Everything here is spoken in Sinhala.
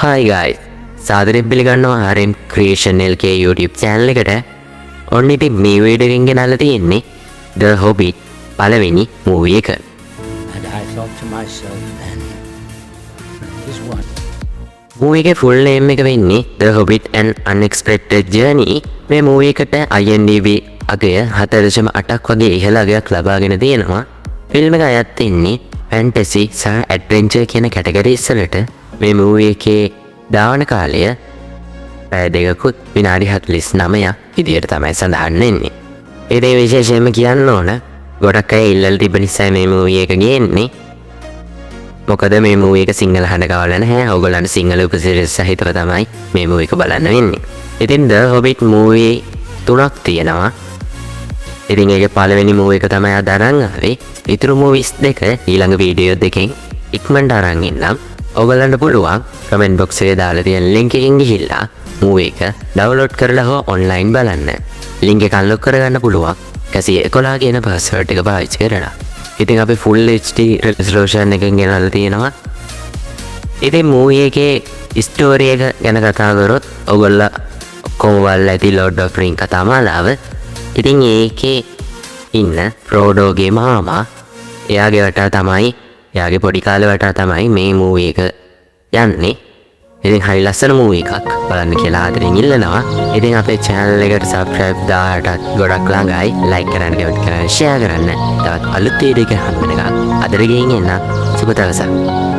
Hi guys, සාදරයෙන් පිළිගන්නවා RM Creation LK YouTube channel එකට. ඔන්න ඉතින් මේ වීඩියෝ එකෙන් ගෙනල්ලා තියෙන්නේ The Hobbit පළවෙනි movie එක. And I thought to myself then, this one. movie එකේ full name එක වෙන්නේ The Hobbit An Unexpected Journey. මේ movie එකට IMDb අගය 4.8ක් වගේ ඉහළ අගයක් ලබාගෙන තියෙනවා. ෆිල්ම් එක අයත් ඉන්නේ fantasy සහ adventure කියන කැටගරිස් වලට. මේ movie එකේ දාවන කාලය පැය දෙකකුත් විනාඩි 49ක් විදියට තමයි සඳහන් වෙන්නේ. ඒ විශේෂයෙන්ම කියන්න ඕන ගොඩක් අය ඉල්ලලා තිබෙන නිසා මේ movie එක ගේන්නේ. මොකද මේ movie එක සිංහල හඬ ගවලා නැහැ. ඕගොල්ලන්ට සිංහල උපසිරසි සහිතව තමයි මේ movie එක බලන්න වෙන්නේ. ඉතින් The Hobbit movie 3ක් තියෙනවා. ඉතින් ඒකේ පළවෙනි movie එක තමයි අද අරන් ආවේ. ඊතුරු movies දෙක ඊළඟ වීඩියෝ දෙකෙන් ඉක්මනට අරන් ඉන්නම්. ඔයගලන්ට පුළුවන් කමෙන්ට් බොක්ස් එකේ දාලා තියෙන link එකෙන් ගිහිල්ලා movie එක download කරලා හෝ online බලන්න. link එක unlock කරගන්න පුළුවන් කැසිය 11 කියන password එක පාවිච්චි කරලා. ඉතින් අපි full HD resolution එකෙන් ගෙනල්ලා තියෙනවා. ඉතින් movie එකේ story එක ගැන කතා කරොත් ඔයගොල්ලෝ ඔක්කොම බලලා ඇති Lord of Ring කතා මාලාව. ඉතින් ඒකේ ඉන්න Frodoගේ මාමා එයාගේ වටා තමයි එයාගේ පොඩි කාලේ වටා තමයි මේ movie එක යන්නේ. ඉතින් හරි ලස්සන movie එකක් බලන්න කියලා ආදරෙන් ඉල්ලනවා. ඉතින් අපේ channel එකට subscribe දාන්නත් ගොඩක් ළඟයි. like කරන්න, comment කරන්න, share කරන්න. තවත් අලුත් වීඩියෝ එකක් හම්බ වෙනකම් අදට ගෙයින් එන්න සුබ දවසක්.